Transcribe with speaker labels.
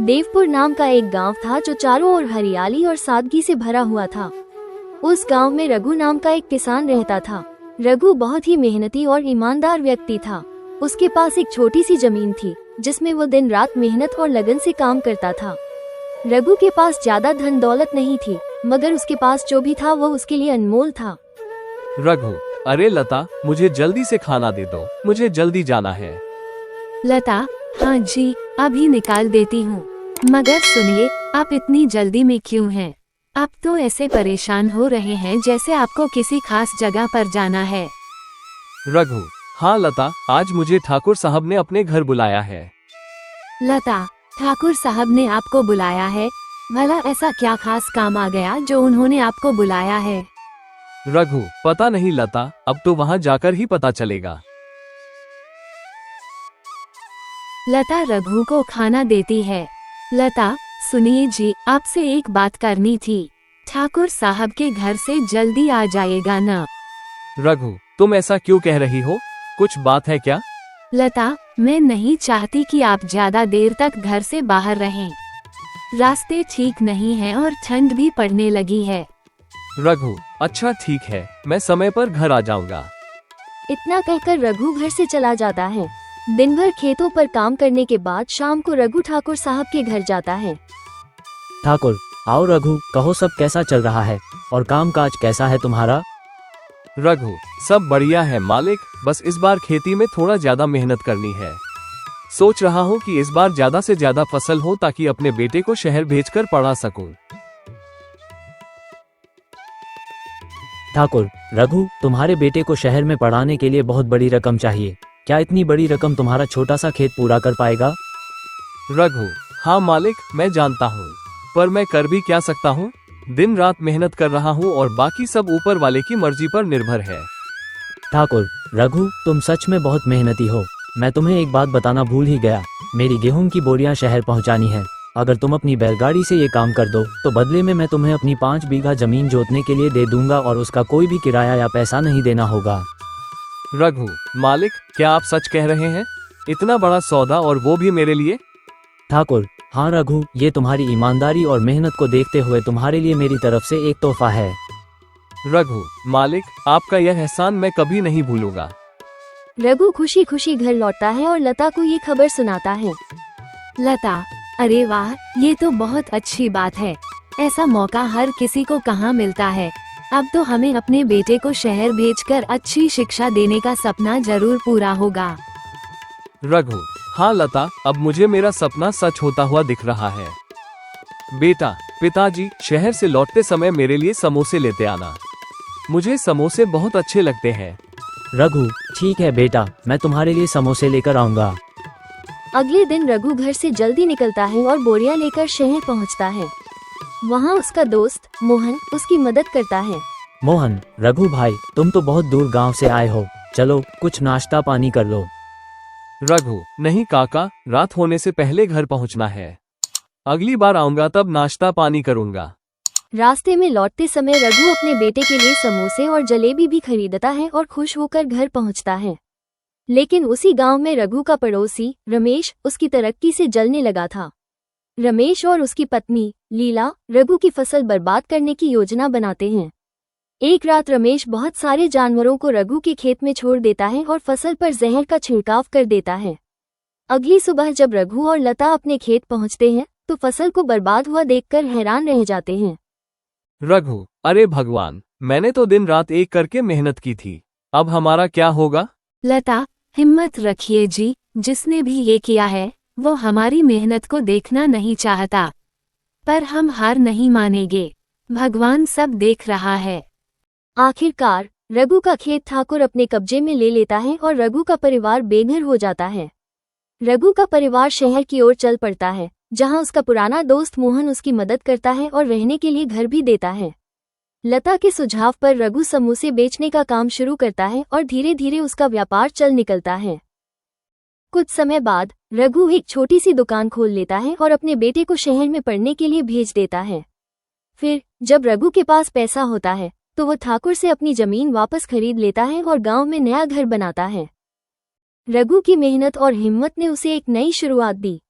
Speaker 1: देवपुर नाम का एक गांव था जो चारों ओर हरियाली और सादगी से भरा हुआ था। उस गांव में रघु नाम का एक किसान रहता था। रघु बहुत ही मेहनती और ईमानदार व्यक्ति था। उसके पास एक छोटी सी जमीन थी जिसमें वो दिन रात मेहनत और लगन से काम करता था। रघु के पास ज्यादा धन दौलत नहीं थी, मगर उसके पास जो भी था वो उसके लिए अनमोल था।
Speaker 2: रघु, अरे लता, मुझे जल्दी से खाना दे दो, मुझे जल्दी जाना है।
Speaker 3: लता, हाँ जी, अभी निकाल देती हूँ। मगर सुनिए, आप इतनी जल्दी में क्यों हैं? आप तो ऐसे परेशान हो रहे हैं जैसे आपको किसी खास जगह पर जाना है।
Speaker 2: रघु, हाँ लता, आज मुझे ठाकुर साहब ने अपने घर बुलाया है।
Speaker 3: लता, ठाकुर साहब ने आपको बुलाया है? भला ऐसा क्या खास काम आ गया जो उन्होंने आपको बुलाया है?
Speaker 2: रघु, पता नहीं लता, अब तो वहाँ जाकर ही पता चलेगा।
Speaker 3: लता रघु को खाना देती है। लता, सुनिए जी, आपसे एक बात करनी थी। ठाकुर साहब के घर से जल्दी आ जाएगा ना?
Speaker 2: रघु, तुम ऐसा क्यों कह रही हो? कुछ बात है क्या?
Speaker 3: लता, मैं नहीं चाहती कि आप ज्यादा देर तक घर से बाहर रहें। रास्ते ठीक नहीं हैं और ठंड भी पड़ने लगी है।
Speaker 2: रघु, अच्छा ठीक है, मैं समय पर घर आ जाऊंगा।
Speaker 1: इतना कहकर रघु घर से चला जाता है। दिन भर खेतों पर काम करने के बाद शाम को रघु ठाकुर साहब के घर जाता है।
Speaker 4: ठाकुर, आओ रघु, कहो सब कैसा चल रहा है और कामकाज कैसा है तुम्हारा?
Speaker 2: रघु, सब बढ़िया है मालिक, बस इस बार खेती में थोड़ा ज्यादा मेहनत करनी है। सोच रहा हूँ कि इस बार ज्यादा से ज्यादा फसल हो ताकि अपने बेटे को शहर भेजकर पढ़ा सकूं।
Speaker 4: ठाकुर, रघु, तुम्हारे बेटे को शहर में पढ़ाने के लिए बहुत बड़ी रकम चाहिए। क्या इतनी बड़ी रकम तुम्हारा छोटा सा खेत पूरा कर पाएगा?
Speaker 2: रघु, हाँ मालिक, मैं जानता हूँ, पर मैं कर भी क्या सकता हूँ। दिन रात मेहनत कर रहा हूँ और बाकी सब ऊपर वाले की मर्जी पर निर्भर है।
Speaker 4: ठाकुर, रघु, तुम सच में बहुत मेहनती हो। मैं तुम्हें एक बात बताना भूल ही गया, मेरी गेहूं की बोरियां शहर पहुंचानी है। अगर तुम अपनी बैलगाड़ी से ये काम कर दो तो बदले में मैं तुम्हें अपनी 5 बीघा जमीन जोतने के लिए दे दूंगा और उसका कोई भी किराया या पैसा नहीं देना होगा।
Speaker 2: रघु, मालिक, क्या आप सच कह रहे हैं? इतना बड़ा सौदा और वो भी मेरे लिए?
Speaker 4: ठाकुर, हाँ रघु, ये तुम्हारी ईमानदारी और मेहनत को देखते हुए तुम्हारे लिए मेरी तरफ से एक तोहफा है।
Speaker 2: रघु, मालिक, आपका यह एहसान मैं कभी नहीं भूलूंगा।
Speaker 1: रघु खुशी खुशी घर लौटता है और लता को ये खबर सुनाता है।
Speaker 3: लता, अरे वाह, ये तो बहुत अच्छी बात है। ऐसा मौका हर किसी को कहाँ मिलता है। अब तो हमें अपने बेटे को शहर भेजकर अच्छी शिक्षा देने का सपना जरूर पूरा होगा।
Speaker 2: रघु, हाँ लता, अब मुझे मेरा सपना सच होता हुआ दिख रहा है। बेटा, पिताजी, शहर से लौटते समय मेरे लिए समोसे लेते आना। मुझे समोसे बहुत अच्छे लगते हैं।
Speaker 4: रघु, ठीक है बेटा, मैं तुम्हारे लिए समोसे लेकर आऊंगा।
Speaker 1: अगले दिन रघु घर से जल्दी निकलता है और बोरियां लेकर शहर पहुंचता है। वहां उसका दोस्त मोहन उसकी मदद करता है।
Speaker 4: मोहन, रघु भाई, तुम तो बहुत दूर गांव से आए हो, चलो कुछ नाश्ता पानी कर लो।
Speaker 2: रघु, नहीं काका, रात होने से पहले घर पहुंचना है। अगली बार आऊंगा तब नाश्ता पानी करूंगा।
Speaker 1: रास्ते में लौटते समय रघु अपने बेटे के लिए समोसे और जलेबी भी खरीदता है और खुश होकर घर पहुंचता है। लेकिन उसी गांव में रघु का पड़ोसी रमेश उसकी तरक्की से जलने लगा था। रमेश और उसकी पत्नी लीला रघु की फसल बर्बाद करने की योजना बनाते हैं। एक रात रमेश बहुत सारे जानवरों को रघु के खेत में छोड़ देता है और फसल पर जहर का छिड़काव कर देता है। अगली सुबह जब रघु और लता अपने खेत पहुंचते हैं तो फसल को बर्बाद हुआ देखकर हैरान रह जाते हैं।
Speaker 2: रघु, अरे भगवान, मैंने तो दिन रात एक करके मेहनत की थी, अब हमारा क्या होगा?
Speaker 3: लता, हिम्मत रखिए जी, जिसने भी ये किया है वो हमारी मेहनत को देखना नहीं चाहता, पर हम हार नहीं मानेंगे। भगवान सब देख रहा है।
Speaker 1: आखिरकार रघु का खेत ठाकुर अपने कब्जे में ले लेता है और रघु का परिवार बेघर हो जाता है। रघु का परिवार शहर की ओर चल पड़ता है, जहां उसका पुराना दोस्त मोहन उसकी मदद करता है और रहने के लिए घर भी देता है। लता के सुझाव पर रघु समोसे बेचने का काम शुरू करता है और धीरे धीरे उसका व्यापार चल निकलता है। कुछ समय बाद रघु एक छोटी सी दुकान खोल लेता है और अपने बेटे को शहर में पढ़ने के लिए भेज देता है। फिर जब रघु के पास पैसा होता है तो वो ठाकुर से अपनी जमीन वापस खरीद लेता है और गांव में नया घर बनाता है। रघु की मेहनत और हिम्मत ने उसे एक नई शुरुआत दी।